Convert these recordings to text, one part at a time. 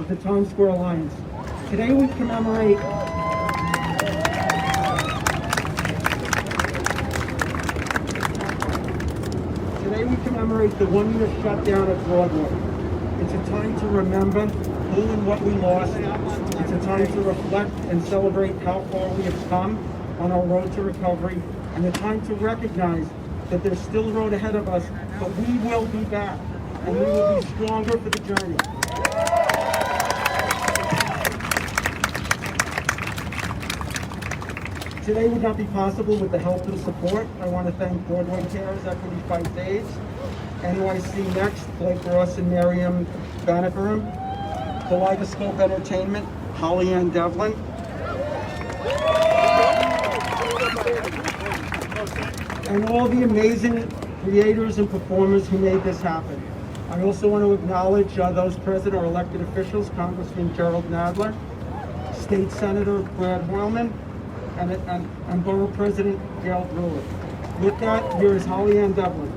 of the Times Square Alliance. Today we commemorate the 1-year shutdown of Broadway. It's a time to remember who and what we lost. It's a time to reflect and celebrate how far we have come on our road to recovery, and a time to recognize that there's still a road ahead of us, but we will be back, and we will be stronger for the journey. Today would not be possible with the help and support. I want to thank Broadway Cares, Equity Fights AIDS, NYC Next, Blake Ross and Miriam Banneker, Kaleidoscope Entertainment, Holly Ann Devlin, and all the amazing creators and performers who made this happen. I also want to acknowledge those present or elected officials, Congressman Gerald Nadler, State Senator Brad Hoylman, and Borough President Gail Brewer. With that, here is Holly Ann Devlin.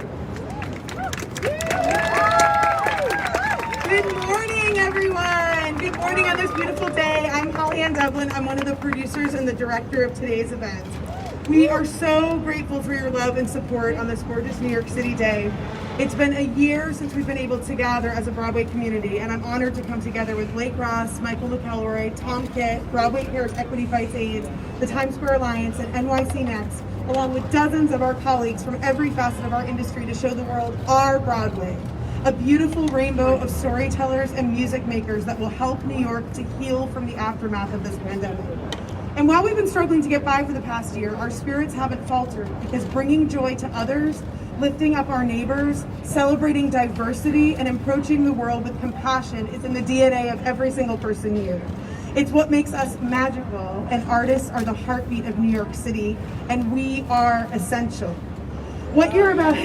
Good morning, everyone. Good morning on this beautiful day. I'm Holly Ann Devlin. I'm one of the producers and the director of today's event. We are so grateful for your love and support on this gorgeous New York City day. It's been a year since we've been able to gather as a Broadway community, and I'm honored to come together with Blake Ross, Michael McElroy, Tom Kitt, Broadway Cares, Equity Fights AIDS, the Times Square Alliance, and NYC Next, along with dozens of our colleagues from every facet of our industry to show the world our Broadway, a beautiful rainbow of storytellers and music makers that will help New York to heal from the aftermath of this pandemic. And while we've been struggling to get by for the past year, our spirits haven't faltered, because bringing joy to others, lifting up our neighbors, celebrating diversity, and approaching the world with compassion is in the DNA of every single person here. It's what makes us magical, and artists are the heartbeat of New York City, and we are essential. What you're about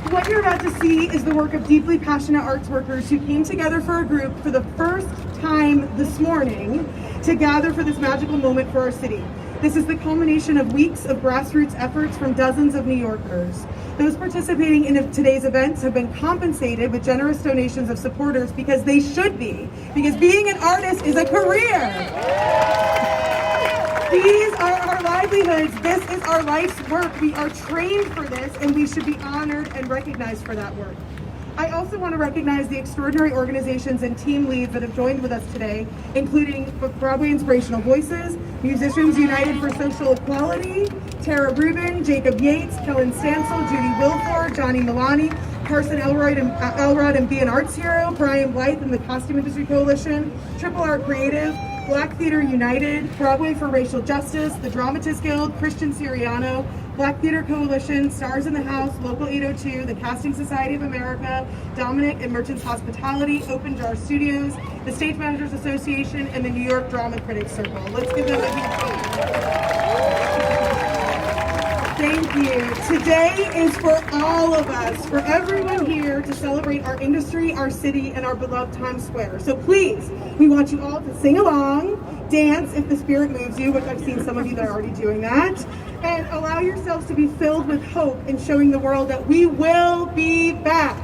What you're about to see is the work of deeply passionate arts workers who came together for a group for the first time this morning to gather for this magical moment for our city. This is the culmination of weeks of grassroots efforts from dozens of New Yorkers. Those participating in today's events have been compensated with generous donations of supporters, because they should be, because being an artist is a career. These are our livelihoods. This is our life's work. We are trained for this, and we should be honored and recognized for that work. I also want to recognize the extraordinary organizations and team leads that have joined with us today, including Broadway Inspirational Voices, Musicians United for Social Equality, Tara Rubin, Jacob Yates, Kellen Stansel, Judy Wilford, Johnny Milani, Carson Elrod and Be an Arts Hero, Brian Blythe and the Costume Industry Coalition, Triple R Creative, Black Theater United, Broadway for Racial Justice, the Dramatists Guild, Christian Siriano, Black Theater Coalition, Stars in the House, Local 802, the Casting Society of America, Dominic and Merchants Hospitality, Open Jar Studios, the Stage Managers Association, and the New York Drama Critics Circle. Let's give them a huge hand. Thank you. Today is for all of us, for everyone here, to celebrate our industry, our city, and our beloved Times Square. So please, we want you all to sing along, dance if the spirit moves you, which I've seen some of you that are already doing that, and allow yourselves to be filled with hope in showing the world that we will be back.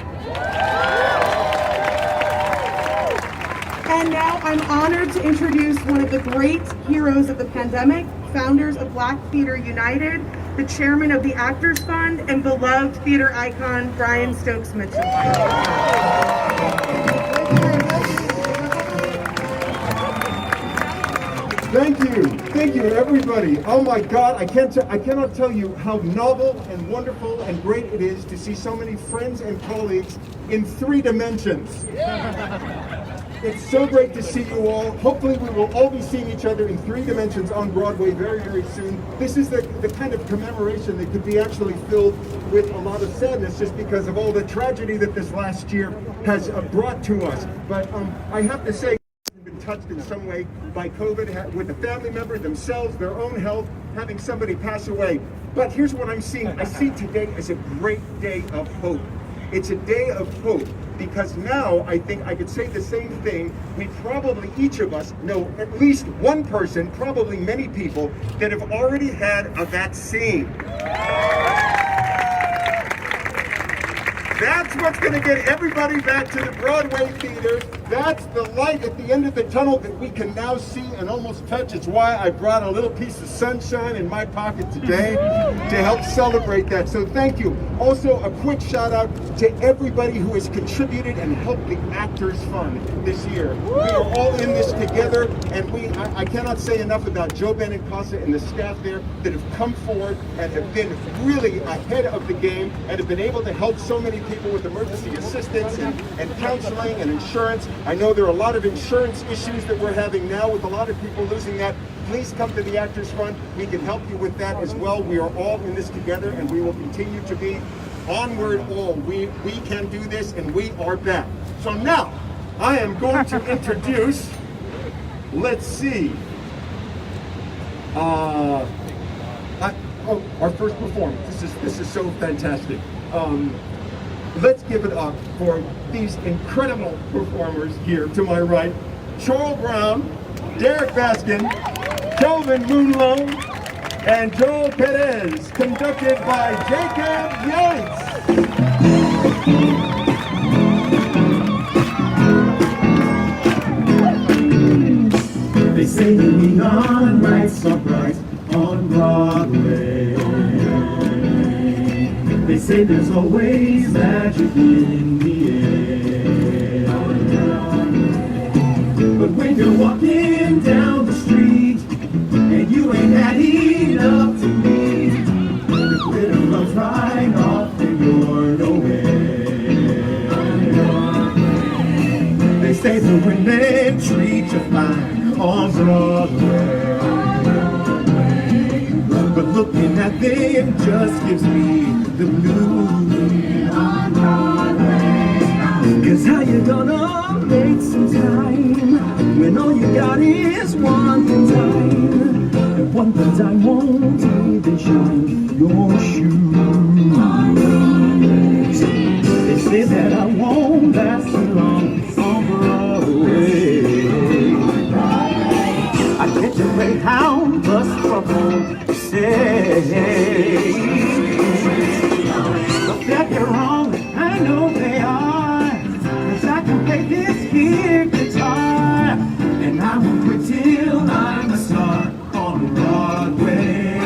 And now I'm honored to introduce one of the great heroes of the pandemic, founders of Black Theater United, the chairman of the Actors Fund, and beloved theater icon, Brian Stokes Mitchell. Thank you, everybody. Oh my God, I cannot tell you how novel and wonderful and great it is to see so many friends and colleagues in 3 dimensions. It's so great to see you all. Hopefully we will all be seeing each other in 3 dimensions on Broadway very, very soon. This is the kind of commemoration that could be actually filled with a lot of sadness, just because of all the tragedy that this last year has brought to us. But I have to say, been touched in some way by COVID, with a family member, themselves, their own health, having somebody pass away. But here's what I'm seeing. I see today as a great day of hope. It's a day of hope, because now I think I could say the same thing. We probably, each of us, know at least one person, probably many people, that have already had a vaccine. That's what's going to get everybody back to the Broadway theaters. That's the light at the end of the tunnel that we can now see and almost touch. It's why I brought a little piece of sunshine in my pocket today to help celebrate that. So thank you. Also, a quick shout out to everybody who has contributed and helped the Actors Fund this year. We are all in this together, and I cannot say enough about Joe Ben and Casa and the staff there that have come forward and have been really ahead of the game and have been able to help so many people with emergency assistance and counseling and insurance. I know there are a lot of insurance issues that we're having now with a lot of people losing that. Please come to the Actors Fund. We can help you with that as well. We are all in this together, and we will continue to be onward all. We can do this, and we are back. So now, I am going to introduce, let's see, our first performance. This is so fantastic. Let's give it up for these incredible performers here to my right. Charl Brown, Derrick Baskin, Kelvin Moon Loh, and Joél Pérez, conducted by Jacob Yates. They say the neon lights so bright on Broadway. They say there's always magic in the air. But when you're walking down the street and you ain't had enough to eat, the glitter runs right off and you're nowhere. They say the women treat you fine on Broadway. But looking at them just gives me the blues. Cause how you gonna make some time when all you got is one thing time, and one thing time won't even shine your shoes. They say that I won't last so long on Broadway. I catch a Greyhound bus from home to say, but that they're wrong, I know they are, cause I can play this here guitar, and I won't quit till I'm a star on Broadway.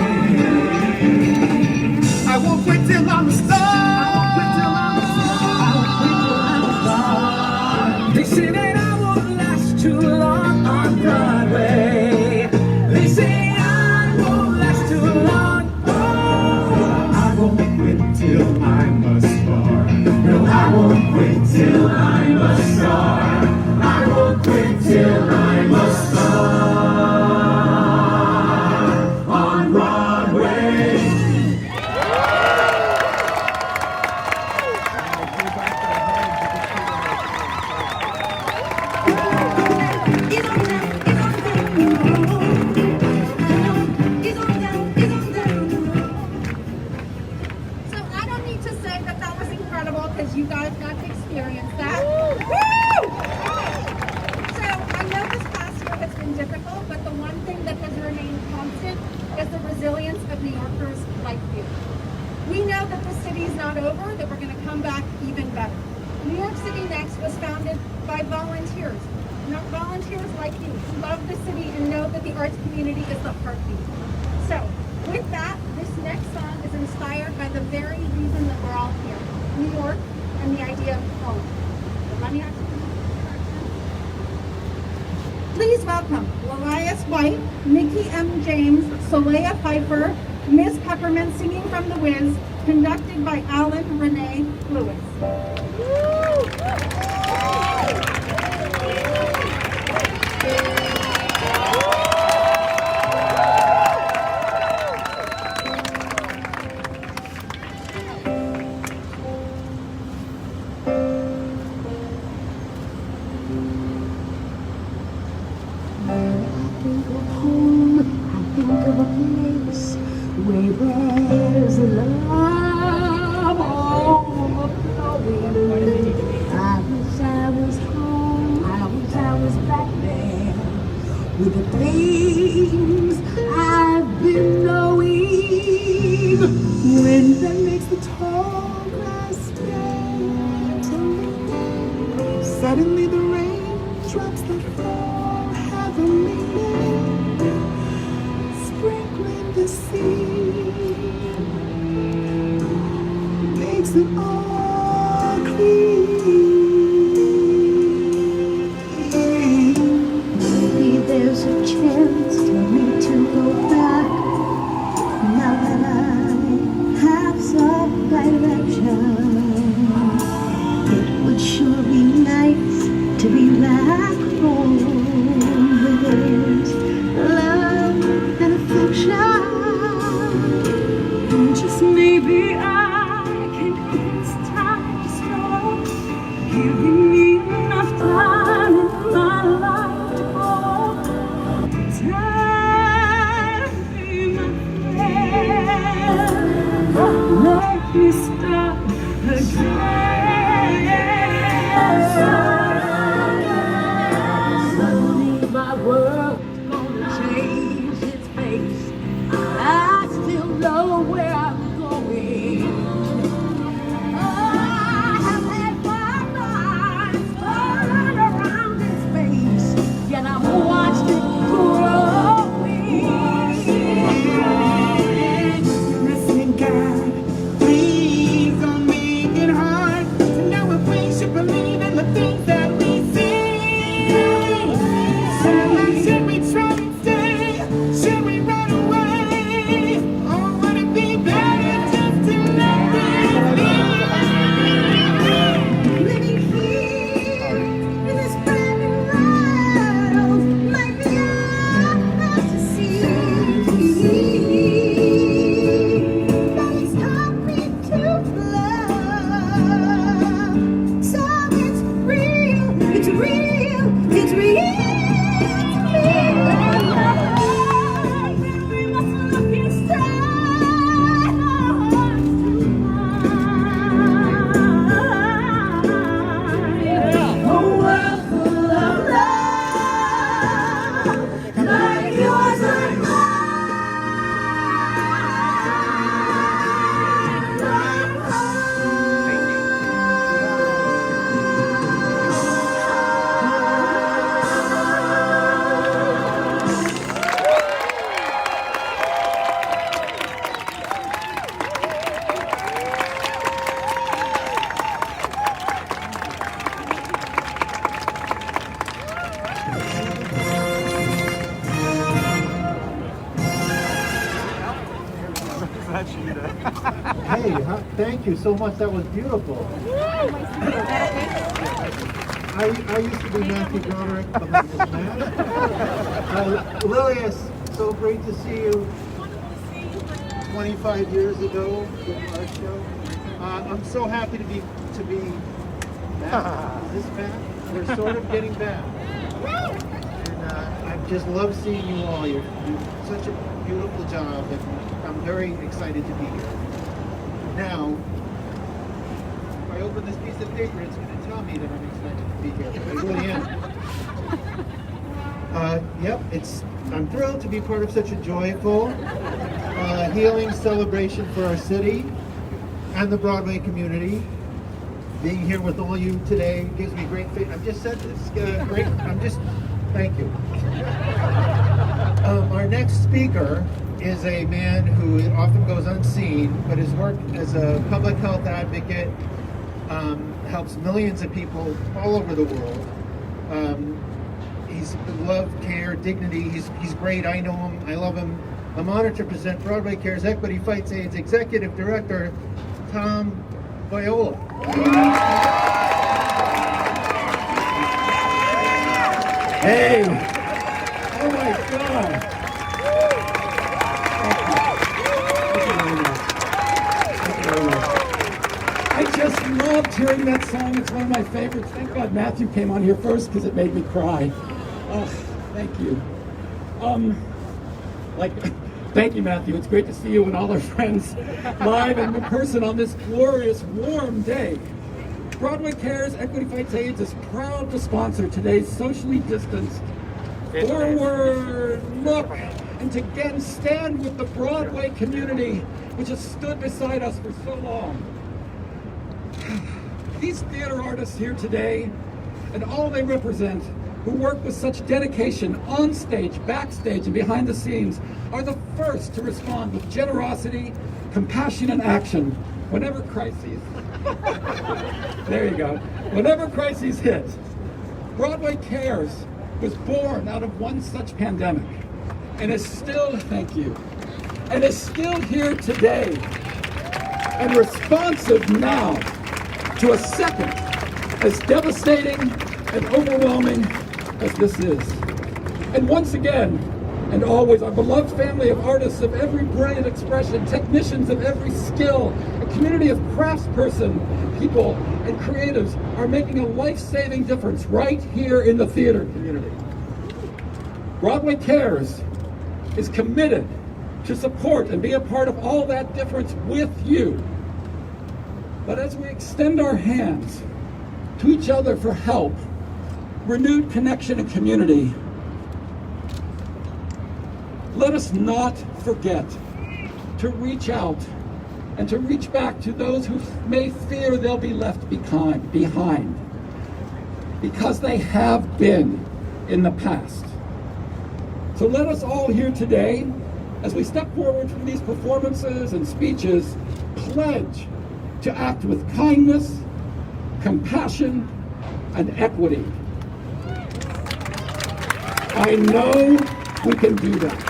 I won't quit till I'm a star. They say that I won't last too long on Broadway. They say I won't last too long. Oh, I won't quit till I'm a star. No, I won't quit till I'm a star. I won't quit till I'm a star on Broadway. So I don't need to say that that was incredible because you guys got to experience that. Woo! So I know this past year has been difficult, but the one thing that has remained constant is the resilience of New Yorkers like you. We know that the city's not over, that we're going to come back even better. New York City Next was founded by volunteers, not volunteers like you, who love the city and know that the arts community is the heartbeat. So, with that, this next song is inspired by the very reason that we're all here, New York and the idea of home. So let me ask you. Please welcome Lilias White, Nikki M. James, Solea Pfeiffer, Miss Peppermint singing from The Wiz, conducted by Alan Renee Lewis. Where there's love all flowing. I wish I was home. Suddenly the raindrops that fall have a meaning, sprinkling the sea makes it all clean. Maybe there's a chance for me to go back now that I have some direction. It would sure be nice to be back home with love and affection. And just maybe I can get this time to slow, giving me enough time in my life to go. Time, be my friend, let me start again. Suddenly my world's gonna change its face. I still know where I'm going. I have had my mind turn around in space, yet I've watched it growing. Listen, God, please don't make it hard to know if we should believe in the things that we see. Should we try and stay? Should we run away? Or would it be better just to let it be? Living here in this brand new world might be hard to see, but it's taught me to love. So it's real, it's real, it's real to me. We must look inside our hearts tonight. A world full of love, like yours and Hey, thank you so much. That was beautiful. I used to be Matthew Broderick behind this mask. Lilias, so great to see you. 25 years ago with our show. I'm so happy to be back. Is this back? We're sort of getting back. And I just love seeing you all. You do such a beautiful job, and I'm very excited to be here. Now, if I open this piece of paper, it's going to tell me that I'm excited to be here. I really am. Yep, I'm thrilled to be part of such a joyful, healing celebration for our city and the Broadway community. Being here with all you today gives me great faith. I've just said this. Thank you. Our next speaker is a man who often goes unseen, but his work as a public health advocate helps millions of people all over the world. He's love, care, dignity. He's great. I know him. I love him. I'm honored to present Broadway Cares Equity Fights AIDS Executive Director Tom Viola. Hey! Oh my God! I just loved hearing that song. It's one of my favorites. Thank God Matthew came on here first because it made me cry. Oh, thank you. Thank you, Matthew. It's great to see you and all our friends live and in person on this glorious, warm day. Broadway Cares Equity Fights AIDS is proud to sponsor today's socially distanced forward look and to again stand with the Broadway community, which has stood beside us for so long. These theater artists here today and all they represent, who work with such dedication on stage, backstage, and behind the scenes, are the first to respond with generosity, compassion, and action whenever crises, there you go, whenever crises hit. Broadway Cares was born out of one such pandemic, and is still, thank you, and is still here today, and responsive now to a second as devastating and overwhelming as this is. And once again, and always, our beloved family of artists of every brilliant expression, technicians of every skill, a community of craftsperson, people, and creatives are making a life-saving difference right here in the theater community. Broadway Cares is committed to support and be a part of all that difference with you. But as we extend our hands to each other for help, renewed connection and community, let us not forget to reach out and to reach back to those who may fear they'll be left behind, because they have been in the past. So let us all here today, as we step forward from these performances and speeches, pledge to act with kindness, compassion, and equity. I know we can do that.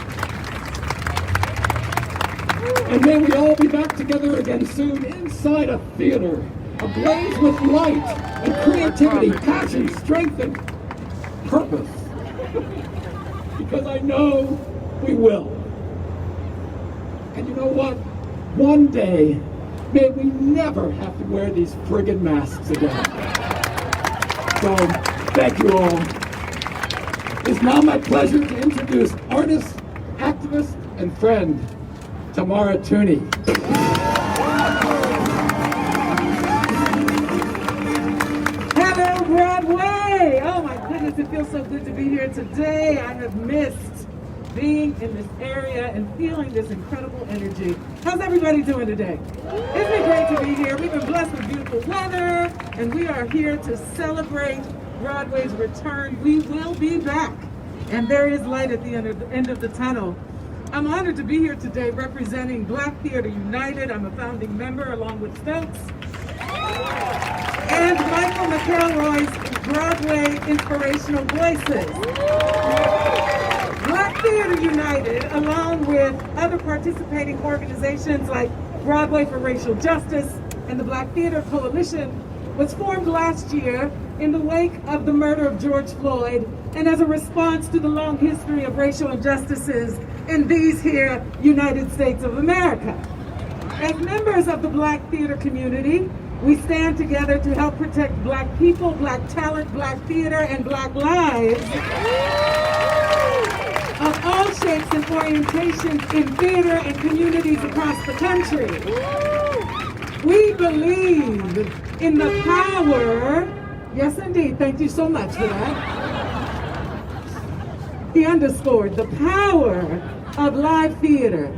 And may we all be back together again soon inside a theater, ablaze with light and creativity, passion, strength, and purpose. Because I know we will. And you know what? One day, may we never have to wear these friggin' masks again. So, thank you all. It's now my pleasure to introduce artist, activist, and friend, Tamara Tooney. Hello, Broadway! Oh my goodness, it feels so good to be here today. I have missed being in this area and feeling this incredible energy. How's everybody doing today? Isn't it great to be here? We've been blessed with beautiful weather, and we are here to celebrate Broadway's return. We will be back, and there is light at the end of the tunnel. I'm honored to be here today representing Black Theater United. I'm a founding member along with Stokes and Michael McElroy's Broadway Inspirational Voices. Black Theater United, along with other participating organizations like Broadway for Racial Justice and the Black Theater Coalition, was formed last year in the wake of the murder of George Floyd and as a response to the long history of racial injustices in these here United States of America. As members of the Black theater community, we stand together to help protect Black people, Black talent, Black theater, and Black lives of all shapes and orientations in theater and communities across the country. We believe in the power, yes indeed, thank you so much for that. He underscored the power of live theater,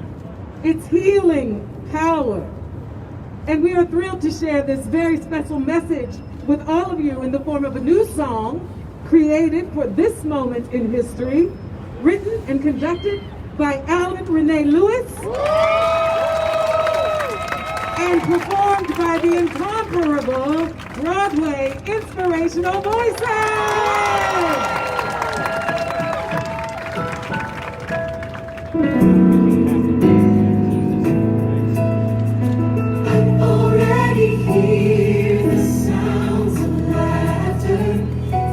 its healing power. And we are thrilled to share this very special message with all of you in the form of a new song created for this moment in history, written and conducted by Alan Renee Lewis, and performed by the incomparable Broadway Inspirational Voices!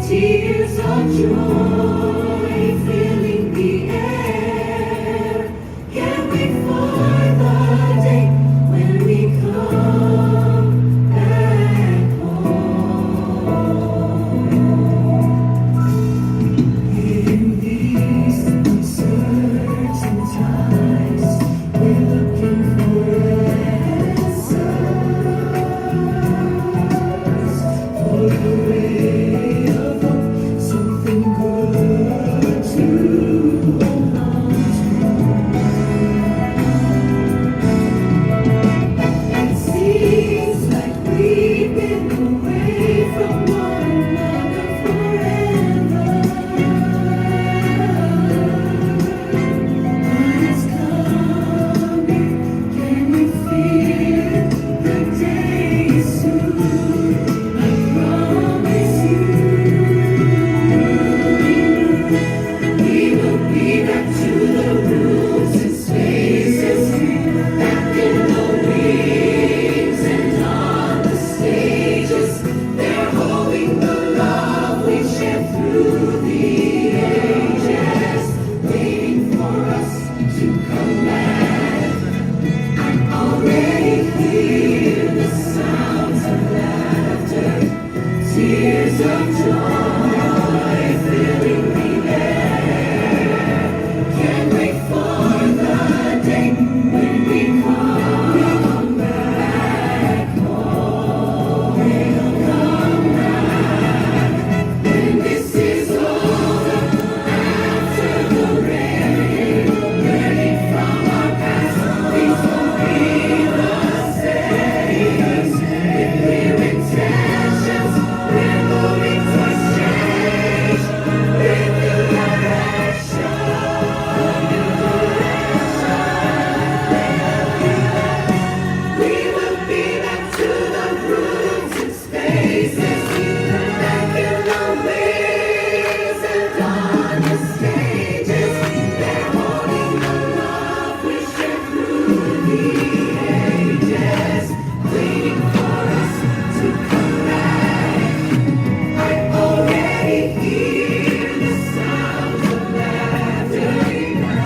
Tears of joy filling the air. Can't wait for the day when we come back home. Tears of joy filling the air. Can't wait for the day when we come back home. We'll come back when this is over. After the rain, learning from our past, these will be the same. With clear intentions, we're moving towards change. With new direction, we will be back to the roots and spaces, back in the ways and on the stages. They're holding the love we share through the ages, waiting for us to come back. I already hear the sounds of laughter,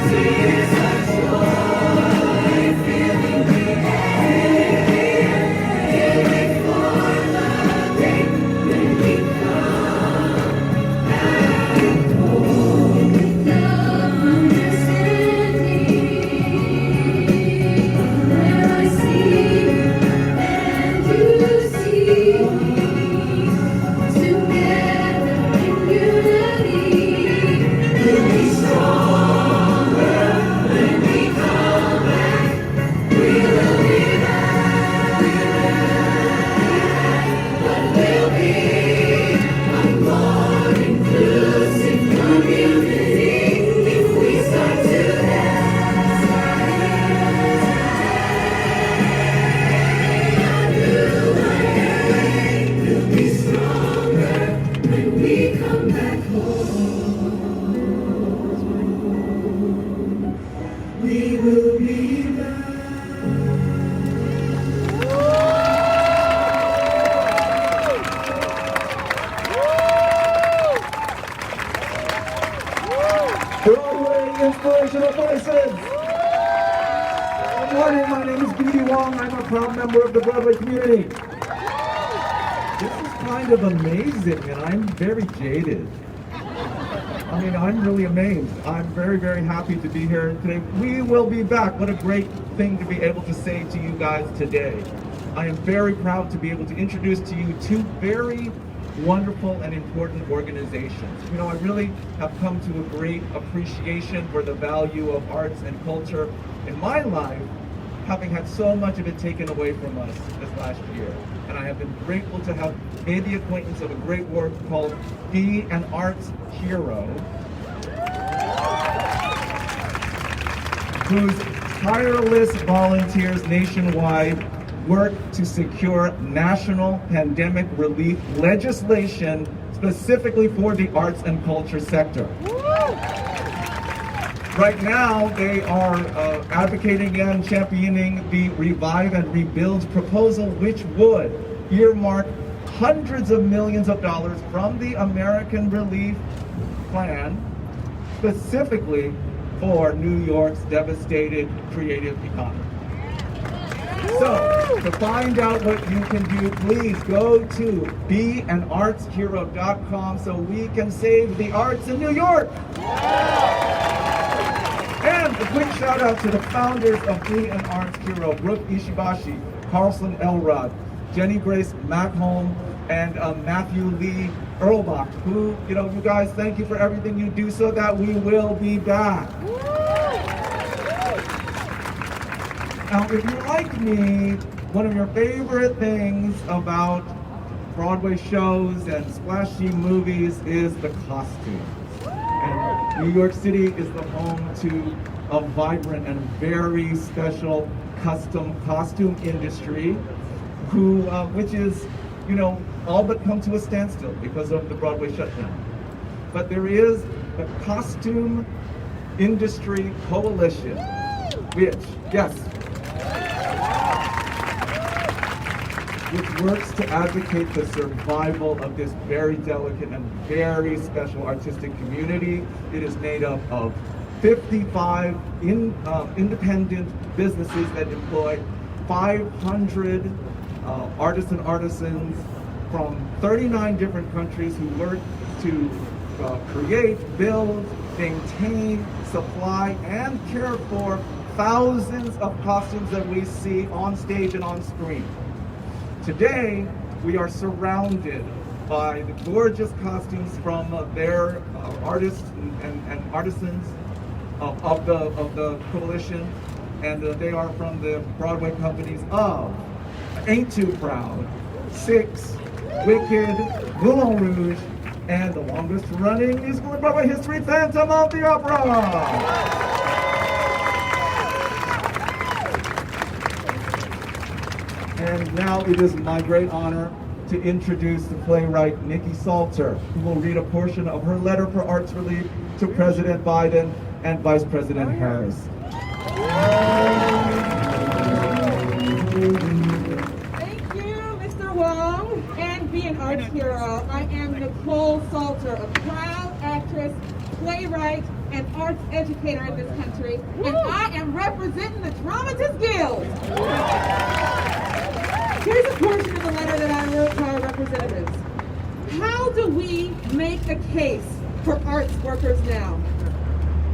tears of joy filling the air. Can't wait for the day when we come back home. Love understanding, where I see and you see, together in unity, we'll be stronger when we come back. We will be back, but we'll be a more inclusive community if we start today. We'll be stronger when we come back home. We will be back. Broadway Inspirational Voices! Good morning, my name is B.D. Wong. I'm a proud member of the Broadway community. This is kind of amazing, and I'm very jaded. I mean, I'm really amazed. I'm very, very happy to be here today. We will be back. What a great thing to be able to say to you guys today. I am very proud to be able to introduce to you two very wonderful and important organizations. You know, I really have come to a great appreciation for the value of arts and culture in my life, having had so much of it taken away from us this last year. And I have been grateful to have made the acquaintance of a great work called Be an Arts Hero, whose tireless volunteers nationwide work to secure national pandemic relief legislation specifically for the arts and culture sector. Right now, they are advocating and championing the Revive and Rebuild proposal, which would earmark hundreds of millions of dollars from the American Relief Plan specifically for New York's devastated creative economy. So, to find out what you can do, please go to beanartshero.com so we can save the arts in New York. And a quick shout out to the founders of Be an Arts Hero, Brooke Ishibashi, Carlson Elrod, Jenny Grace Macholm, and Matthew Lee Earlbach, who, you know, you guys, thank you for everything you do so that we will be back. Now, if you're like me, one of your favorite things about Broadway shows and splashy movies is the costumes. And New York City is the home to a vibrant and very special custom costume industry, which is, you know, all but come to a standstill because of the Broadway shutdown. But there is the Costume Industry Coalition, which works to advocate the survival of this very delicate and very special artistic community. It is made up of 55 independent businesses that employ 500 artists and artisans from 39 different countries who work to create, build, maintain, supply, and care for thousands of costumes that we see on stage and on screen. Today, we are surrounded by the gorgeous costumes from their artists and artisans of the coalition, and they are from the Broadway companies of Ain't Too Proud, Six, Wicked, Moulin Rouge, and the longest running musical in Broadway history, Phantom of the Opera. And now it is my great honor to introduce the playwright Nikki Salter, who will read a portion of her letter for arts relief to President Biden and Vice President Harris. Thank you, Mr. Wong. And be an arts hero, I am Nicole Salter, a proud actress, playwright, and arts educator in this country, and I am representing the Dramatists Guild. Here's a portion of the letter that I wrote to our representatives. How do we make a case for arts workers now?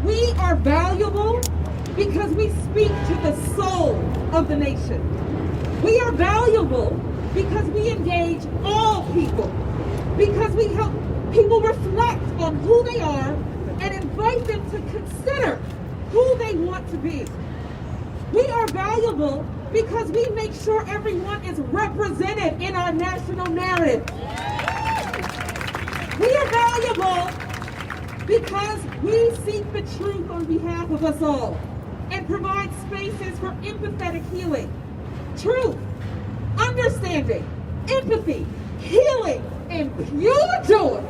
We are valuable because we speak to the soul of the nation. We are valuable because we engage all people, because we help people reflect on who they are and invite them to consider who they want to be. We are valuable because we make sure everyone is represented in our national narrative. We are valuable because we seek the truth on behalf of us all and provide spaces for empathetic healing. Truth, understanding, empathy, healing, and pure joy.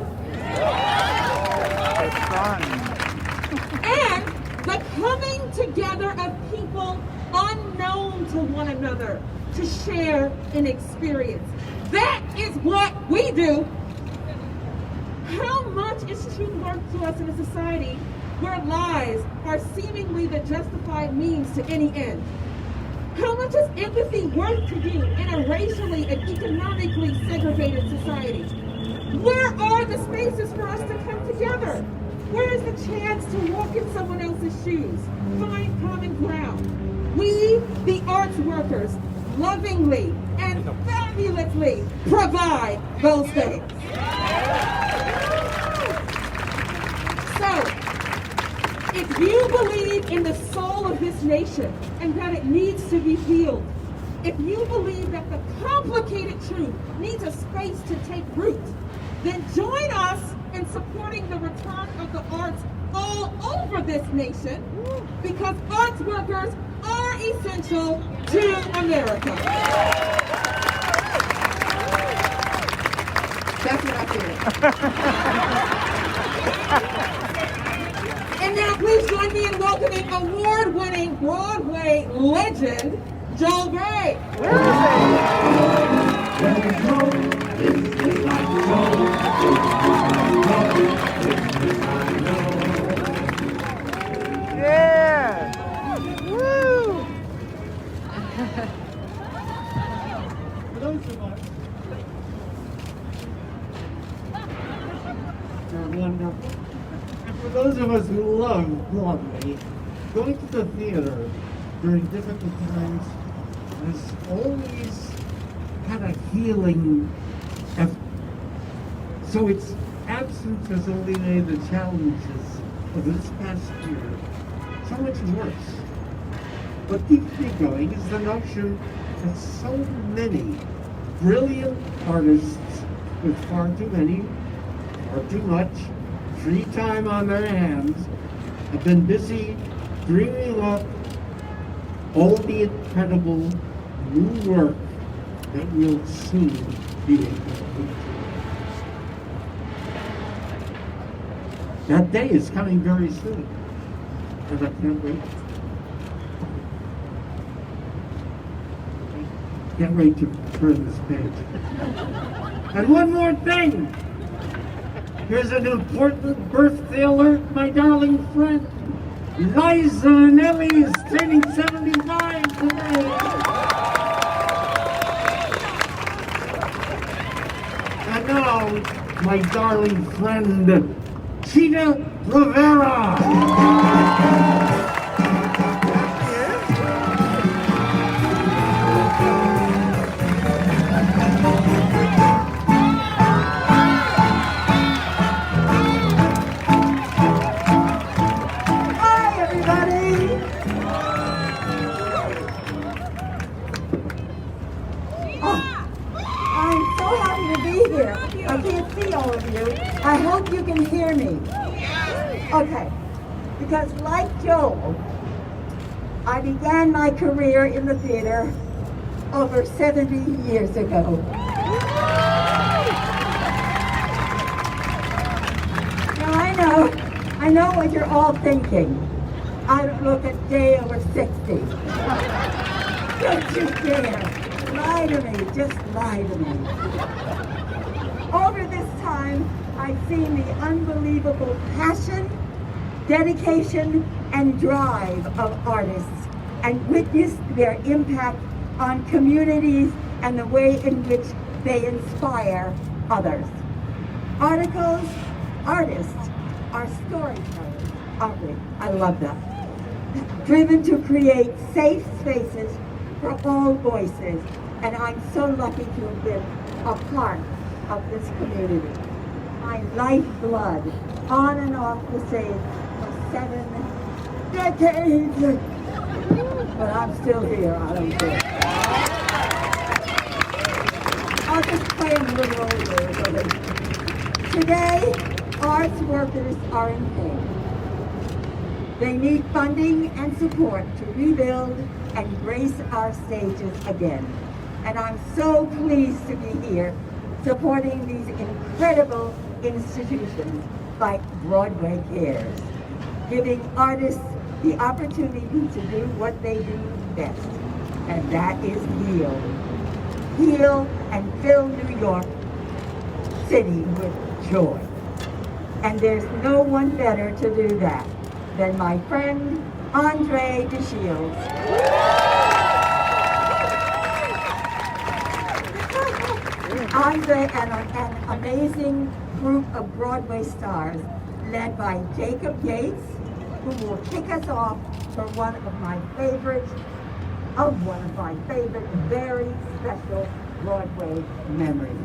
And the coming together of people unknown to one another to share an experience. That is what we do. How much is truth worth to us in a society where lies are seemingly the justified means to any end? How much is empathy worth to you in a racially and economically segregated society? Where are the spaces for us to come together? Where is the chance to walk in someone else's shoes, find common ground? We, the arts workers, lovingly and fabulously provide those things. So, if you believe in the soul of this nation and that it needs to be healed, if you believe that the complicated truth needs a space to take root, then join us in supporting the return of the arts all over this nation, because arts workers are essential to America. That's what I feel. And now please join me in welcoming award-winning Broadway legend, Joél Pérez. Yeah! Woo! For those of us, You're wonderful. And for those of us who love Broadway, going to the theater during difficult times has always had a healing effort. So its absence has only made the challenges of this past year so much worse. What keeps me going is the notion that so many brilliant artists with far too many, far too much free time on their hands have been busy dreaming up all the incredible new work that will soon be able to. That day is coming very soon, and I can't wait. Can't wait to turn this page. And one more thing! Here's an important birthday alert, my darling friend. Liza Minnelli is turning 75 today. And now, my darling friend, Chita Rivera. I can't see all of you. I hope you can hear me. Okay, because like Joel, I began my career in the theater over 70 years ago. Now I know what you're all thinking. I don't look a day over 60. Don't you dare. Lie to me, just lie to me. Over this time, I've seen the unbelievable passion, dedication, and drive of artists and witnessed their impact on communities and the way in which they inspire others. Artists are storytellers, aren't we? I love that. Driven to create safe spaces for all voices, and I'm so lucky to have been a part of this community. My lifeblood, on and off the stage for 7 decades. But I'm still here, I don't care. I'll just play them a little older. Today, arts workers are in pain. They need funding and support to rebuild and grace our stages again. And I'm so pleased to be here supporting these incredible institutions like Broadway Cares, giving artists the opportunity to do what they do best, and that is heal. Heal and fill New York City with joy. And there's no one better to do that than my friend, Andre DeShields. Andre and an amazing group of Broadway stars led by Jacob Yates, who will kick us off for one of my favorite, very special Broadway memories.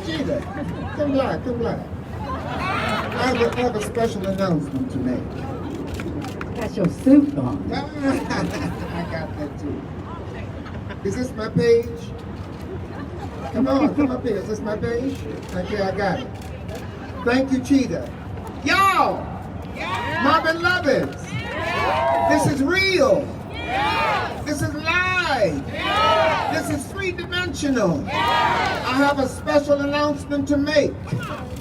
Cheetah. Come live. I have a special announcement to make. Got your suit on. I got that too. Is this my page? Come on, come up here. Is this my page? Okay, I got it. Thank you, Cheetah. Y'all, my beloveds, this is real. This is live. This is three-dimensional. I have a special announcement to make.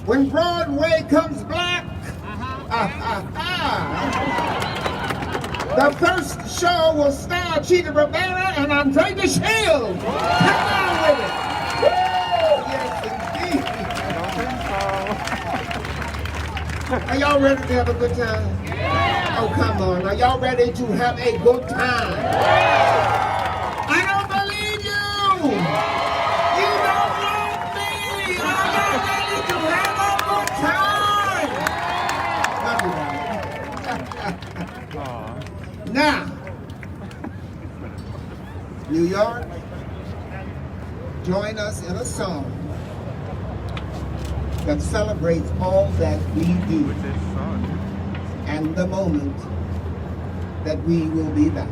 When Broadway comes back, the first show will star Cheetah Rivera and Andre DeShields. Come on with it. Yes, indeed. Are y'all ready to have a good time? Oh, come on. Are y'all ready to have a good time? I don't believe you. You don't love me. Are y'all ready to have a good time? Now, New York, join us in a song that celebrates all that we do and the moment that we will be back.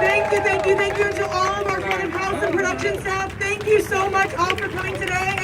thank you to all of our front of house and production staff. Thank you so much all for coming today.